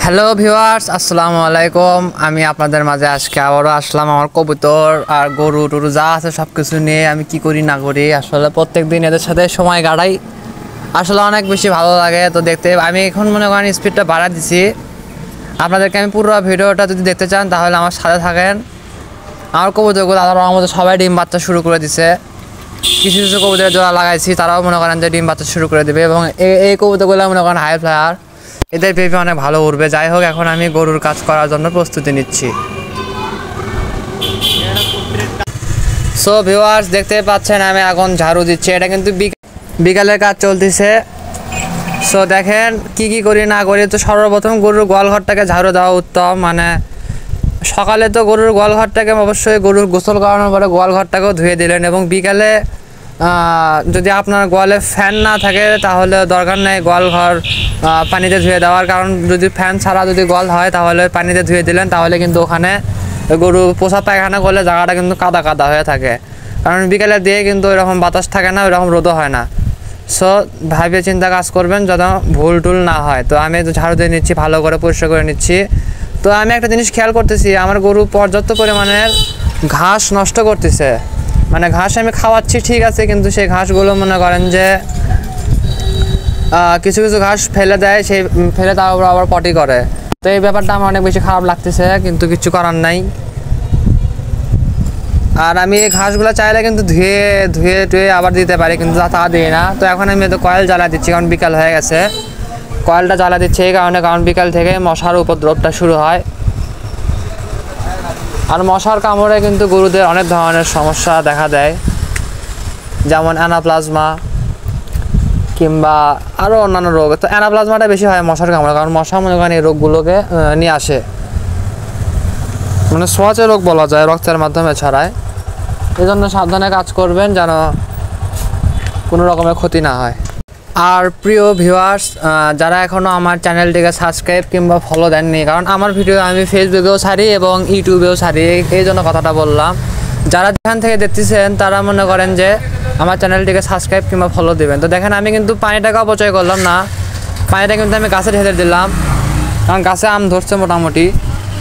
Hello viewers, আসসালামু আলাইকুম। আমি আপনাদের মাঝে আজকে আবারও আসলাম আমার কবুতর আর গরু টরু যা আছে সব কিছু নিয়ে আমি কি করি না করি। আসলে প্রত্যেক দিন এদের সাথে সময় কাটাই, আসলে অনেক বেশি ভালো লাগে। তো দেখতে আমি এখন মনে করেন স্পিডটা বাড়া দিছি। আপনাদেরকে আমি পুরো ভিডিওটা যদি দেখতে চান তাহলে আমার সাথে থাকেন। আমার কবুতরগুলো আল্লাহর রহমতে সবাই ডিম বাচ্চা শুরু করে দিছে। কিছু কিছু কবুতরের জোড়া লাগাইছি, তারাও মনে করেন যে ডিম বাচ্চা শুরু করে দেবে এবং এই কবুতরগুলো মনে করেন হাই ফ্লায়ার, এদের পেঁপে অনেক ভালো উঠবে। যাই হোক, এখন আমি গরুর কাজ করার জন্য প্রস্তুতি নিচ্ছি। সো ভিউয়ার্স, দেখতে পাচ্ছেন আমি এখন ঝাড়ু দিচ্ছি। এটা কিন্তু বিকালের কাজ চলতেছে। সো দেখেন কি কি করি না করি। তো সর্বপ্রথম গরুর গোয়ালঘরটাকে ঝাড়ু দেওয়া উত্তম। মানে সকালে তো গরুর গোয়ালঘরটাকে অবশ্যই গরুর গোসল করানোর পরে গোয়ালঘরটাকেও ধুয়ে দিলেন, এবং বিকালে যদি আপনার গোয়ালে ফ্যান না থাকে তাহলে দরকার নেই গোয়ালঘর পানিতে ধুয়ে দেওয়ার। কারণ যদি ফ্যান ছাড়া যদি গোয়াল হয় তাহলে পানিতে ধুয়ে দিলেন, তাহলে কিন্তু ওখানে গরু পোষা পায়খানা করলে জায়গাটা কিন্তু কাদা কাদা হয়ে থাকে। কারণ বিকালে দিয়ে কিন্তু ওইরকম বাতাস থাকে না, ওইরকম রোদও হয় না। সো ভাবে চিন্তা কাজ করবেন যেন ভুল টুল না হয়। তো আমি তো ঝাড়ু দিয়ে নিচ্ছি, ভালো করে পরিষ্কার করে নিচ্ছি। তো আমি একটা জিনিস খেয়াল করতেছি, আমার গরু পর্যাপ্ত পরিমাণের ঘাস নষ্ট করতেছে। মানে ঘাস আমি খাওয়াচ্ছি ঠিক আছে, কিন্তু সেই ঘাসগুলো মনে করেন যে কিছু কিছু ঘাস ফেলে দেয়, সেই ফেলে তার উপর আবার পটি করে। তো এই ব্যাপারটা আমার অনেক বেশি খারাপ লাগতেছে, কিন্তু কিছু করার নাই। আর আমি এই ঘাসগুলো চাইলে কিন্তু ধুয়ে ধুয়ে টুয়ে আবার দিতে পারি, কিন্তু তা দিই না। তো এখন আমি তো কয়েল জ্বালা দিচ্ছি, কারণ বিকাল হয়ে গেছে। কয়েলটা জ্বালা দিচ্ছি এই কারণে, কারণ বিকাল থেকে মশার উপদ্রবটা শুরু হয়। আর মশার কামড়ে কিন্তু গরুদের অনেক ধরনের সমস্যা দেখা দেয়, যেমন অ্যানাপ্লাজমা কিংবা আরও অন্যান্য রোগ। তো অ্যানাপ্লাজমাটা বেশি হয় মশার কামড়ে, কারণ মশা মনে করেন এই রোগগুলোকে নিয়ে আসে। মানে ছোঁয়াচে রোগ বলা যায়, রক্তের মাধ্যমে ছড়ায়। এই জন্য সাবধানে কাজ করবেন যেন কোনো রকমের ক্ষতি না হয়। আর প্রিয় ভিউয়ার্স, যারা এখনও আমার চ্যানেলটিকে সাবস্ক্রাইব কিংবা ফলো দেননি, কারণ আমার ভিডিও আমি ফেসবুকেও ছাড়ি এবং ইউটিউবেও ছাড়ি, এই জন্য কথাটা বললাম। যারা যেখান থেকে দেখতেছেন তারা মনে করেন যে আমার চ্যানেলটিকে সাবস্ক্রাইব কিংবা ফলো দেবেন। তো দেখেন আমি কিন্তু পানিটাকে অপচয় করলাম না, পানিটা কিন্তু আমি গাছে ঢেলে দিলাম, কারণ গাছে আম ধরছে মোটামুটি।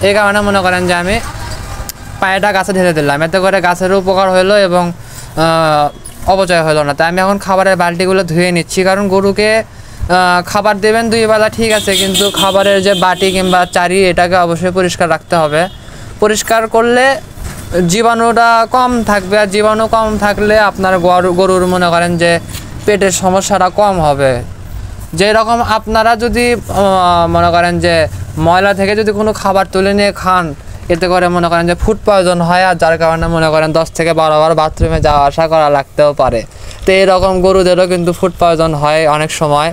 এই কারণে মনে করেন যে আমি পানিটা গাছে ঢেলে দিলাম, এতে করে গাছেরও উপকার হলো এবং অপচয় হলো না। তাই আমি এখন খাবারের বালতিগুলো ধুয়ে নিচ্ছি, কারণ গরুকে খাবার দেবেন 2 বেলা ঠিক আছে, কিন্তু খাবারের যে বাটি কিংবা চারি এটাকে অবশ্যই পরিষ্কার রাখতে হবে। পরিষ্কার করলে জীবাণুটা কম থাকবে, আর জীবাণু কম থাকলে আপনার গরুর মনে করেন যে পেটের সমস্যাটা কম হবে। যেরকম আপনারা যদি মনে করেন যে ময়লা থেকে যদি কোনো খাবার তুলে নিয়ে খান, এতে করে মনে করেন যে ফুড পয়জন হয়, আর যার কারণে মনে করেন 10 থেকে 12 বার বাথরুমে যাওয়া আসা করা লাগতেও পারে। তো এরকম গরুদেরও কিন্তু ফুড পয়জন হয় অনেক সময়।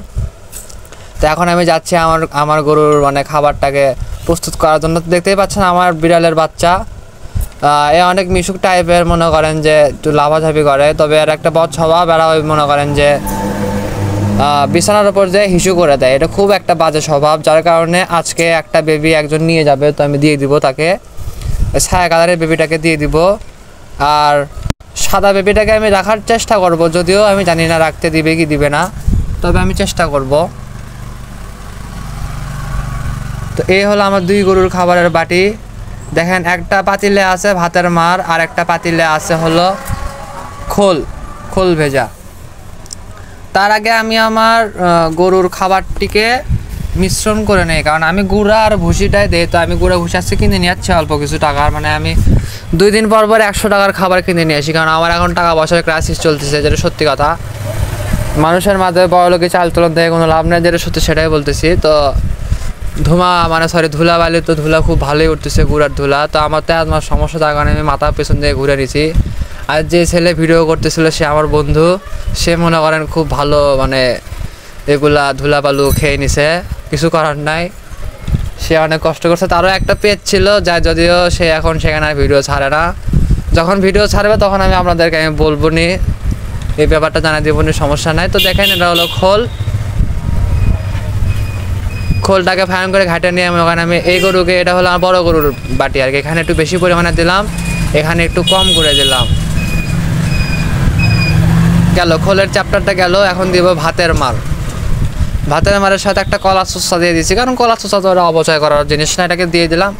তো এখন আমি যাচ্ছি আমার গরুর মানে খাবারটাকে প্রস্তুত করার জন্য। দেখতেই পাচ্ছেন আমার বিড়ালের বাচ্চা, এ অনেক মিশুক টাইপের, মনে করেন যে একটু লাফাঝাপি করে, তবে এর একটা বদ স্বভাব। এরা ওই মনে করেন যে বিছানার ওপর যে হিসু করে দেয়, এটা খুব একটা বাজে স্বভাব। যার কারণে আজকে একটা বেবি একজন নিয়ে যাবে, তো আমি দিয়ে দিব তাকে, ছায়া কালারের বেবিটাকে দিয়ে দিব। আর সাদা বেবিটাকে আমি রাখার চেষ্টা করব, যদিও আমি জানি না রাখতে দিবে কি দিবে না, তবে আমি চেষ্টা করব। তো এই হলো আমার 2 গরুর খাবারের বাটি। দেখেন একটা পাতিলে আছে ভাতের মার, আর একটা পাতিলে আছে হলো খোল ভেজা। তার আগে আমি আমার গরুর খাবারটিকে মিশ্রণ করে নেই, কারণ আমি গুঁড়া আর ভুসিটাই দেই। তো আমি গুঁড়া ভুসি আসছে কিনে নিয়ে যাচ্ছি অল্প কিছু টাকার, মানে আমি 2 দিন পর 100 টাকার খাবার কিনে নিয়ে আসি, কারণ আমার এখন টাকা পয়সার ক্রাইসিস চলতেছে, যেটা সত্যি কথা। মানুষের মাঝে বড়লোকি চাল চলন থেকে কোনো লাভ নেই, যেটা সত্যি সেটাই বলতেছি। তো ধুলাবালি, তো ধুলা খুব ভালোই উঠতেছে, গুঁড়ার ধুলা। তো আমার তো আমার সমস্যা, তার কারণে আমি মাথা পেছন দিয়ে ঘুরে নিছি। আর যে ছেলে ভিডিও করতেছিল সে আমার বন্ধু, সে মনে করেন খুব ভালো, মানে এগুলা ধুলাবালু খেয়ে নিছে, কিছু করার নাই। সে অনেক কষ্ট করছে, তারও একটা পেজ ছিল, যদিও সে এখন সেখানে আর ভিডিও ছাড়ে না। যখন ভিডিও ছাড়বে তখন আমি আপনাদেরকে বলবো নি, এই ব্যাপারটা জানিয়ে দেবো নি, সমস্যা নাই। তো দেখেন এটা হলো খোলটাকে ফায়ার করে ঘাটে নিয়ে ওখানে আমি এই গরুকে, এটা হলো আমার বড় গরুর বাটি আর কি, এখানে একটু বেশি পরিমাণে দিলাম, এখানে একটু কম করে দিলাম। গেল খোলের চ্যাপ্টারটা গেল, এখন দিব ভাতের মার। ভাতের মারের সাথে একটা কলা চোষা দিয়ে দিয়েছি, কারণ কলা চোষা তো ওরা অপচয় করার জিনিস না, এটাকে দিয়ে দিলাম।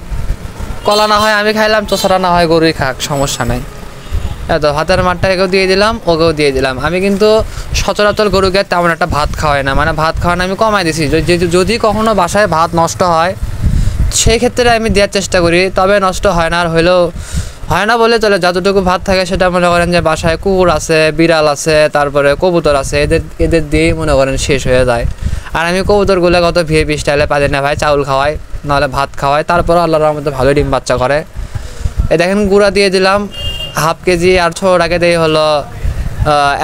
কলা না হয় আমি খাইলাম, চোষাটা না হয় গরুই খাক, সমস্যা নাই। তো ভাতের মারটা একেও দিয়ে দিলাম, ওকেও দিয়ে দিলাম। আমি কিন্তু সচরাচর গরুকে তেমন একটা ভাত খাওয়াই না, মানে ভাত খাওয়ানো আমি কমাই দিছি। যদি কখনো বাসায় ভাত নষ্ট হয় সেই ক্ষেত্রে আমি দেওয়ার চেষ্টা করি, তবে নষ্ট হয় না। আর হইলেও হয় না বলে চলে, যতটুকু ভাত থাকে সেটা মনে করেন যে বাসায় কুকুর আছে, বিড়াল আছে, তারপরে কবুতর আছে, এদের দিয়েই মনে করেন শেষ হয়ে যায়। আর আমি কবুতরগুলো কত ভিআইপি স্টাইলে পারি না ভাই, চাউল খাওয়াই নাহলে ভাত খাওয়াই, তারপরে আল্লাহর রহমতে ভালো ডিম বাচ্চা করে। এই দেখেন গুঁড়া দিয়ে দিলাম হাফ কেজি, আর ছোটোটাকে দিয়ে হলো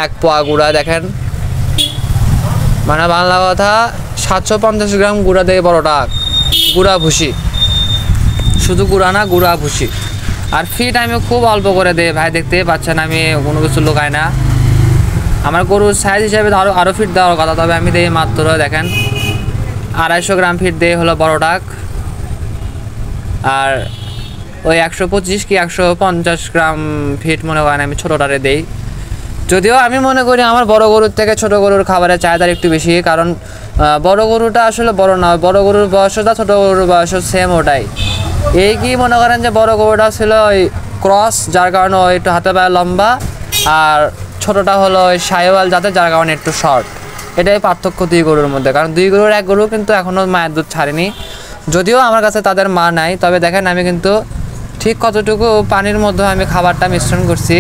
1 পোয়া গুঁড়া। দেখেন মানে বাংলা কথা 750 গ্রাম গুঁড়া দিয়ে বড়টা গুঁড়া ভুসি, শুধু গুঁড়া না, গুঁড়া ভুসি। আর ফিট আমি খুব অল্প করে দিই ভাই, দেখতেই পাচ্ছেন আমি কোনো কিছু লুকাই না। আমার গরুর সাইজ হিসাবে আরও ফিট দেওয়ার কথা, তবে আমি দিই মাত্র দেখেন 250 গ্রাম ফিট দিয়ে হলো বড়টাক। আর ওই 125 কি 150 গ্রাম ফিট মনে করেন আমি ছোটোটারে দেই। যদিও আমি মনে করি আমার বড় গরুর থেকে ছোট গরুর খাবারের চাহিদা একটু বেশি, কারণ বড় গরুটা আসলে বড় না, বড় গরুর বয়সটা ছোট গরুর বয়স সেম, ওটাই। এই কি মনে করেন যে বড় গরুটা ছিল ওই ক্রস, যার কারণে ওই একটু হাতে পায়ে লম্বা, আর ছোটোটা হলো ওই শাহিওয়াল জাতের, যার কারণে একটু শর্ট। এটাই পার্থক্য দুই গরুর মধ্যে, কারণ দুই গরুর এক গরু কিন্তু এখনও মায়ের দুধ ছাড়েনি। যদিও আমার কাছে তাদের মা নাই, তবে দেখেন আমি কিন্তু ঠিক কতটুকু পানির মধ্যে আমি খাবারটা মিশ্রণ করছি।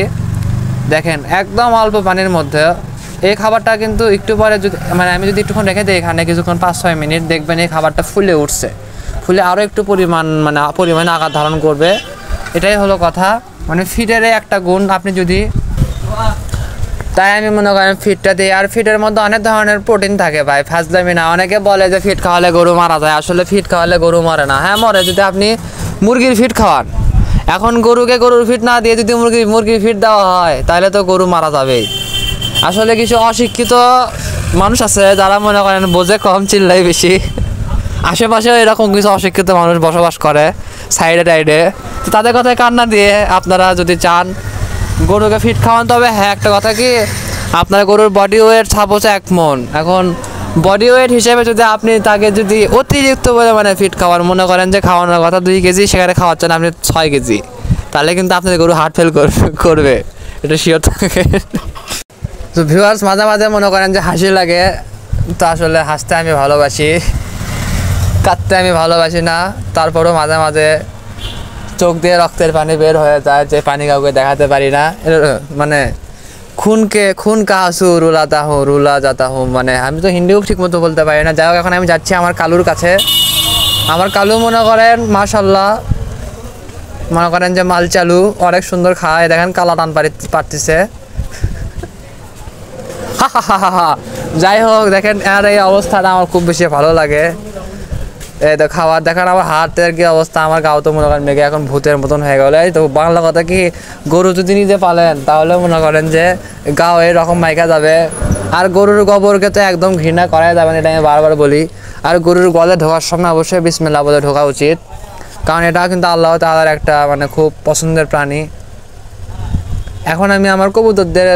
দেখেন একদম অল্প পানির মধ্যে এই খাবারটা কিন্তু একটু পরে যদি মানে আমি যদি একটুক্ষণ রেখে দিই এখানে কিছুক্ষণ 5-6 মিনিট, দেখবেন এই খাবারটা ফুলে উঠছে, ফুলে আরও একটু পরিমাণে আকার ধারণ করবে। এটাই হলো কথা, মানে ফিটের একটা গুণ। আপনি যদি তাই আমি মনে করেন ফিটটা দিই। আর ফিটের মধ্যে অনেক ধরনের প্রোটিন থাকে ভাই, ফাজলামি না। অনেকে বলে যে ফিট খাওয়ালে গরু মারা যায়, আসলে ফিট খাওয়ালে গরু মরে না। হ্যাঁ মরে, যদি আপনি মুরগির ফিট খাওয়ান। এখন গরুকে গরুর ফিট না দিয়ে যদি মুরগির ফিট দেওয়া হয় তাহলে তো গরু মারা যাবেই। আসলে কিছু অশিক্ষিত মানুষ আছে যারা মনে করেন বোঝে কম, চিল্লাই বেশি। আশেপাশেও এরকম কিছু অশিক্ষিত মানুষ বসবাস করে সাইডে টাইডে, তো তাদের কথায় কান্না দিয়ে আপনারা যদি চান গরুকে ফিট খাওয়ান, তবে হ্যাঁ একটা কথা কি, আপনার গরুর বডি ওয়েট সাপোজ 1 মণ, এখন বডি ওয়েট হিসেবে যদি আপনি তাকে যদি অতিরিক্ত পরিমাণে ফিট খাওয়ান, মনে করেন যে খাওয়ানোর কথা 2 কেজি, সেখানে খাওয়াচ্ছেন আপনি 6 কেজি, তাহলে কিন্তু আপনাদের গরু হার্ট ফেল করবে, এটা শিওর থাকে। তো ভিউয়ার্স মাঝে মাঝে মনে করেন যে হাসি লাগে, তো আসলে হাসতে আমি ভালোবাসি, কাঁদতে আমি ভালোবাসি না। তারপরেও মাঝে মাঝে চোখ দিয়ে রক্তের পানি বের হয়ে যায়, যে পানি কাউকে দেখাতে পারি না। মানে খুন কাহাসু রুলা যাতা হুম, মানে আমি তো হিন্দিও ঠিক মতো বলতে পারি না। যাই হোক, এখন আমি যাচ্ছি আমার কালুর কাছে। আমার কালু মনে করেন মাশাল্লাহ, মনে করেন যে মাল চালু, অনেক সুন্দর খায়। দেখেন কালা টান পারতেছে। যাই হোক দেখেন, আর এই অবস্থাটা আমার খুব বেশি ভালো লাগে। এই তো খাবার দেখেন আমার হাতের কি অবস্থা, আমার গাও তো মনে করেন মেঘে এখন ভূতের মতন হয়ে গেল। এই তো বাংলা কথা কি, গরু যদি নিজে পালেন তাহলে মনে করেন যে গাও এরকম মাইকা যাবে। আর গরুর গোবরকে তো একদম ঘৃণা করাই যাবে না, এটা আমি বারবার বলি। আর গরুর গলে ঢোকার সময় অবশ্যই বিসমিল্লাহ বলে ঢোকা উচিত, কারণ এটা কিন্তু আল্লাহ তাআলার একটা মানে খুব পছন্দের প্রাণী। এখন আমি আমার কবুতরদের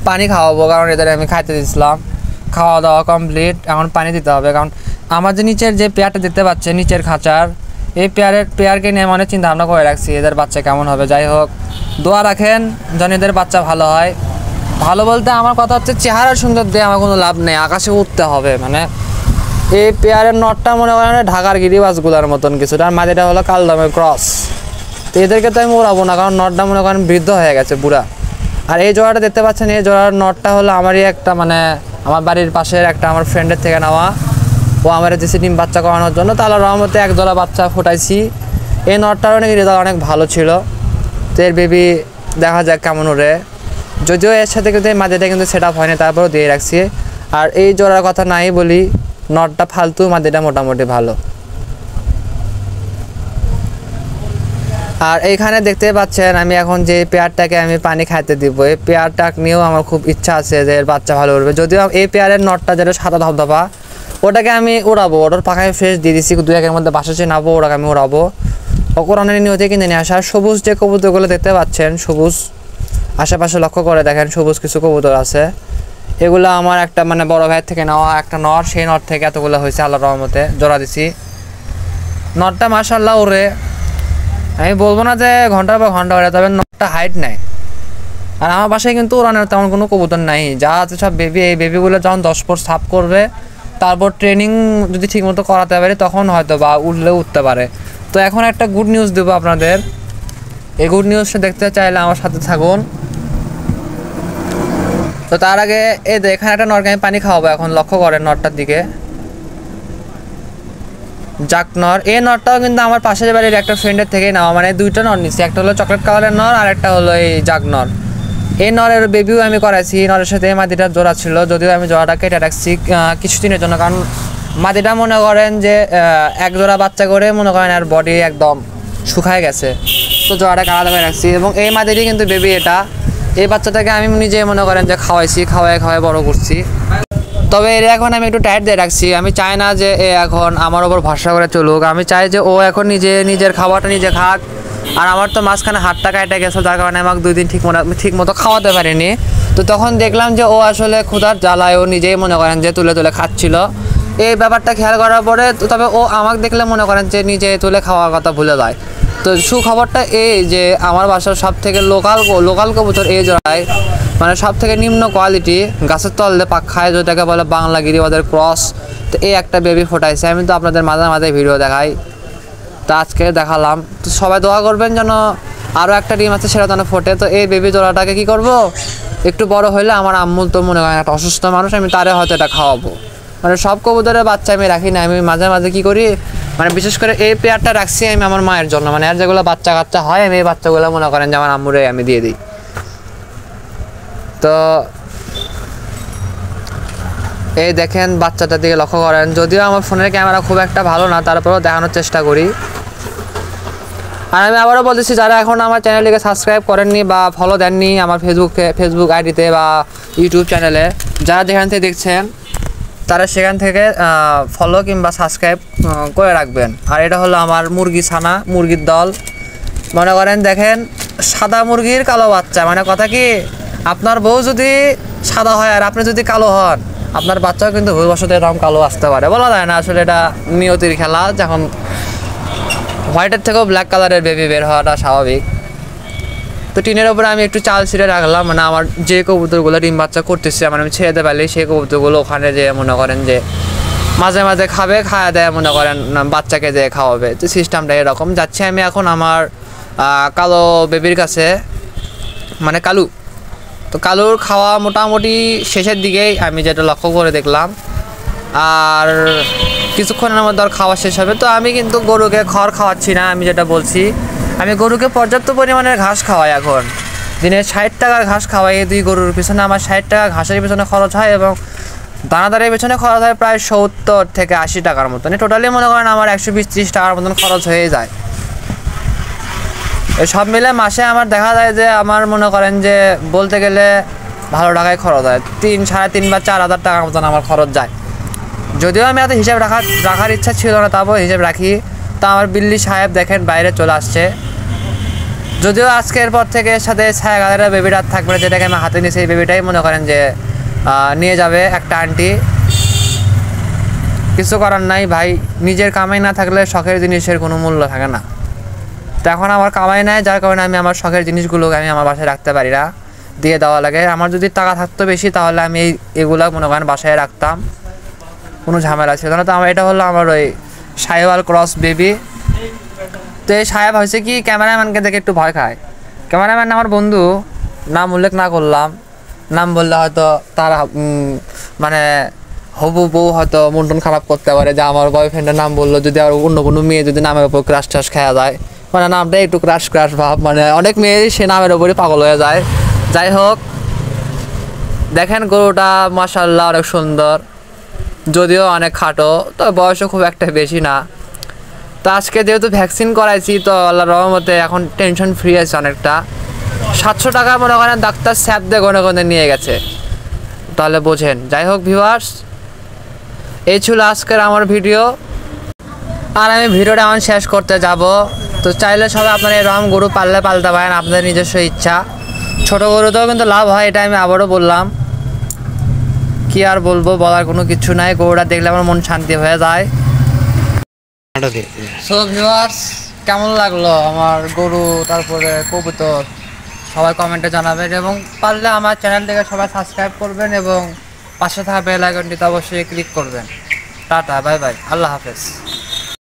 পানি খাওয়াবো, কারণ এদের আমি খাইতে দিয়েছিলাম। খাওয়া দাওয়া কমপ্লিট, এখন পানি দিতে হবে। কারণ আমার যে নিচের যে পেয়ারটা দেখতে পাচ্ছেন, নিচের খাঁচার, এই পেয়ারকে নিয়ে অনেক চিন্তা ভাবনা করে রাখছি, এদের বাচ্চা কেমন হবে। যাই হোক, দোয়া রাখেন যেন এদের বাচ্চা ভালো হয়। ভালো বলতে আমার কথা হচ্ছে চেহারা সুন্দর দিয়ে আমার কোনো লাভ নেই, আকাশে উঠতে হবে। মানে এই পেয়ারের নটটা মনে করেন ঢাকার গিরিবাজগুলার মতন কিছুটা, আর মাঝেটা হলো কালদমের ক্রস। তো এদেরকে তো আমি উড়াবো না, কারণ নটটা মনে করেন বৃদ্ধ হয়ে গেছে বুড়া। আর এই জোড়াটা দেখতে পাচ্ছেন, এই জোড়ার নটটা হলো আমারই একটা মানে আমার বাড়ির পাশের একটা আমার ফ্রেন্ডের থেকে নেওয়া। ও আমার দিয়েছে ডিম বাচ্চা করানোর জন্য, তো আল্লাহর রহমতে 1 জোড়া বাচ্চা ফুটাইছি। এই নটটার অনেক রেজাল্ট অনেক ভালো ছিল। তো এর বেবি দেখা যাক কেমন ওরে, যদিও এর সাথে কিন্তু এই মাঝেটা কিন্তু সেট আপ হয়নি, তারপরেও দিয়ে রাখছি। আর এই জোড়ার কথা নাই বলি, নটটা ফালতু, মাঝেটা মোটামুটি ভালো। আর এইখানে দেখতে পাচ্ছেন আমি এখন যে পেয়ারটাকে আমি পানি খাইতে দিব, এই পেয়ারটা নিয়েও আমার খুব ইচ্ছা আছে যে এর বাচ্চা ভালো উঠবে। যদিও এই পেয়ারের নটটা যেটা সাদা ধবধবা, ওটাকে আমি উড়াবো, ওটার পাখায় ফ্রেশ দিয়ে দিচ্ছি, 2-1 মধ্যে বাসা চেনাবো, ওটাকে আমি উড়াবো। ওকরানের নিয়তে কিনে নিয়ে আসা। সবুজ যে কবুতরগুলো দেখতে পাচ্ছেন, সবুজ আশেপাশে লক্ষ্য করে দেখেন, সবুজ কিছু কবুতর আছে। এগুলো আমার একটা মানে বড় ভাইয়ের থেকে নেওয়া একটা নর, সেই নর থেকে এতগুলো হয়েছে আল্লাহর রহমতে, জোড়া দিছি। নরটা মাশাআল্লাহ ওরে, আমি বলবো না যে ঘন্টার পর ঘন্টা ওরে, তবে নরটা হাইট নেয়। আর আমার বাসায় কিন্তু ওড়ানোর তেমন কোনো কবুতর নাই, যা আছে সব বেবি। এই বেবিগুলো যখন 10 ফুট সাফ করবে, তারপর ট্রেনিং যদি ঠিকমতো করাতে পারে তখন হয়তো বা উঠলেও উঠতে পারে। তো এখন একটা গুড নিউজ দেবো আপনাদের, এই গুড নিউজটা দেখতে চাইলে আমার সাথে থাকুন। তো তার আগে এই এখানে একটা নরকে আমি পানি খাওয়াবো, এখন লক্ষ্য করেন নরটার দিকে। জাক নর, এই নরটাও কিন্তু আমার পাশের বাড়ির একটা ফ্রেন্ডের থেকেই নেওয়া, মানে দুইটা নর নিচ্ছি, একটা হলো চকলেট কালারের নর আর একটা হলো এই জাক নর। এই নরের বেবিও আমি করাইছি, নরের সাথে মাদিটার জোড়া ছিল, যদিও আমি জোড়াটা কেটে রাখছি কিছুদিনের জন্য, কারণ মাদিটা মনে করেন যে এক জোড়া বাচ্চা করে মনে করেন আর বডি একদম শুকায় গেছে, তো জোড়াটাকে আলাদা করে রাখছি। এবং এই মাদিরই কিন্তু বেবি এটা, এই বাচ্চাটাকে আমি নিজে মনে করেন যে খাওয়াইছি, খাওয়াই বড় করছি। তবে এর এখন আমি একটু টাইট দিয়ে রাখছি, আমি চাই না যে এ এখন আমার ওপর ভরসা করে চলুক, আমি চাই যে ও এখন নিজের খাবারটা নিজে খাক। আর আমার তো মাঝখানে হাতটা কাটা গেছে, যার কারণে আমাকে 2 দিন ঠিক মতো খাওয়াতে পারিনি। তো তখন দেখলাম যে ও আসলে ক্ষুধার জ্বালায় ও নিজেই মনে করেন যে তুলে খাচ্ছিল। এই ব্যাপারটা খেয়াল করার পরে তবে ও আমাকে দেখলে মনে করেন যে নিজে তুলে খাওয়ার কথা ভুলে যায়। তো সুখবরটা এই যে আমার বাসার সব থেকে লোকাল কবুতর এই জোড়ায়, মানে সব থেকে নিম্ন কোয়ালিটি, গাছের তললে পাক খায়, যেটাকে বলে বাংলা গিরিবাদের ক্রস। তো এই একটা বেবি ফোটাইছে, আমি তো আপনাদের মাঝে ভিডিও দেখাই, তো আজকে দেখালাম। তো সবাই দোয়া করবেন যেন আরও একটা ডিম আছে সেটা যেন ফোটে। তো এই বেবি জোড়াটাকে কী করবো, একটু বড় হলে আমার আম্মু তো মনে করেন একটা অসুস্থ মানুষ, আমি তারে হয়তো এটা খাওয়াবো। মানে সব কবুতরের বাচ্চা আমি রাখি না, আমি মাঝে কী করি, মানে বিশেষ করে এই পেয়ারটা রাখছি আমি আমার মায়ের জন্য, মানে আর যেগুলো বাচ্চা হয় আমি এই বাচ্চাগুলো মনে করেন যে আমার আম্মুরে আমি দিয়ে দিই। তো এই দেখেন বাচ্চাটার দিকে লক্ষ্য করেন, যদিও আমার ফোনের ক্যামেরা খুব একটা ভালো না, তারপরেও দেখানোর চেষ্টা করি। আর আমি আবারও বলতেছি, যারা এখন আমার চ্যানেলটিকে সাবস্ক্রাইব করেননি বা ফলো দেননি আমার ফেসবুক আইডিতে বা ইউটিউব চ্যানেলে, যারা যেখান থেকে দেখছেন তারা সেখান থেকে ফলো কিংবা সাবস্ক্রাইব করে রাখবেন। আর এটা হলো আমার মুরগির দল, মনে করেন দেখেন সাদা মুরগির কালো বাচ্চা, মানে কথা কি, আপনার বউ যদি সাদা হয় আর আপনি যদি কালো হন, আপনার বাচ্চাও কিন্তু ভবিষ্যতে এরকম কালো আসতে পারে, বলা যায় না, আসলে এটা নিয়তির খেলা। যখন হোয়াইটের থেকেও ব্ল্যাক কালারের বেবি বের হওয়াটা স্বাভাবিক। তো টিনের ওপরে আমি একটু চাল ছিঁড়ে রাখলাম, মানে আমার যে কবুতরগুলো ডিম বাচ্চা করতেছে, মানে আমি ছেড়ে দিতে পারলে সেই কবুতরগুলো ওখানে যে মনে করেন যে মাঝে খাওয়া দেয়, মনে করেন বাচ্চাকে যে খাওয়াবে। তো সিস্টেমটা এরকম। যাচ্ছি আমি এখন আমার কালো বেবির কাছে, মানে কালু। তো কালুর খাওয়া মোটামুটি শেষের দিকেই আমি যেটা লক্ষ্য করে দেখলাম, আর কিছুক্ষণের মধ্যে আর খাওয়া শেষ হবে। তো আমি কিন্তু গরুকে খড় খাওয়াচ্ছি না, আমি যেটা বলছি, আমি গরুকে পর্যাপ্ত পরিমাণের ঘাস খাওয়াই। এখন দিনে 60 টাকার ঘাস খাওয়াই, এই 2 গরুর পিছনে আমার 60 টাকা ঘাসের পিছনে খরচ হয়, এবং দানাদারের পিছনে খরচ হয় প্রায় 70 থেকে 80 টাকার মতন। টোটালি মনে করেন আমার 120-130 টাকার মতন খরচ হয়ে যায়। এই সব মিলে মাসে আমার দেখা যায় যে আমার মনে করেন যে বলতে গেলে ভালো টাকায় খরচ হয়, 3-3.5 বা 4,000 টাকার মতন আমার খরচ যায়। যদিও আমি এত হিসাব রাখার ইচ্ছা ছিল না, তারপর হিসাব রাখি। তা আমার বিল্লি সাহেব দেখেন বাইরে চলে আসছে, যদিও আজকের পর থেকে এর সাথে ছায়াগালের বেবিটা থাকবে, যেটাকে আমি হাতে নিয়েছি, এই বেবিটাই মনে করেন যে নিয়ে যাবে একটা আন্টি। কিছু করার নাই ভাই, নিজের কামাই না থাকলে শখের জিনিসের কোনো মূল্য থাকে না। তো এখন আমার কামাই নাই, যার কারণে আমি আমার শখের জিনিসগুলোকে আমি আমার বাসায় রাখতে পারি না, দিয়ে দেওয়া লাগে। আমার যদি টাকা থাকতো বেশি, তাহলে আমি এগুলো মনে করেন বাসায় রাখতাম, কোনো ঝামেলা ছিল না। তো আমার এটা হলো আমার ওই সাহেওয়াল ক্রস বেবি। তো এই সাহেব হয়েছে কি, ক্যামেরাম্যানকে দেখে একটু ভয় খায়। ক্যামেরাম্যান আমার বন্ধু, নাম উল্লেখ না করলাম, নাম বললে হয়তো তার মানে হবু বউ হয়তো মন খারাপ করতে পারে, যে আমার বয়ফ্রেন্ডের নাম বললো, যদি আর অন্য কোনো মেয়ে যদি নামের ওপর ক্রাশ খাওয়া যায়, মানে নামটা একটু ক্রাশ ভাব, মানে অনেক মেয়ে সে নামের ওপরই পাগল হয়ে যায়। যাই হোক, দেখেন গরুটা মাশাআল্লাহ অনেক সুন্দর, যদিও অনেক খাটো, তো বয়সও খুব একটা বেশি না। তো আজকে যেহেতু ভ্যাকসিন করাইছি, তো আল্লাহর রহমতে এখন টেনশন ফ্রি আছে অনেকটা। 700 টাকা মনে করেন ডাক্তার স্যাপ দিয়ে গনে নিয়ে গেছে, তাহলে বোঝেন। যাই হোক ভিউয়ার্স, এই ছিল আজকের আমার ভিডিও, আর আমি ভিডিওটা এখন শেষ করতে যাব। তো চাইলে সবাই আপনারা এরকম গরু পালতে পারেন, আপনাদের নিজস্ব ইচ্ছা। ছোটো গরুতেও কিন্তু লাভ হয়, এটা আমি আবারও বললাম। কি আর বলবো, বলার কোনো কিছু নাই। গরুটা দেখলে আমার মন শান্তি হয়ে যায়। সো ভিউয়ার্স, কেমন লাগলো আমার গরু তারপরে কবুতর সবাই কমেন্টে জানাবেন, এবং পারলে আমার চ্যানেলটিকে সবাই সাবস্ক্রাইব করবেন এবং পাশে থাকা বেল আইকনটিতে অবশ্যই ক্লিক করবেন। টাটা, বাই বাই, আল্লাহ হাফেজ।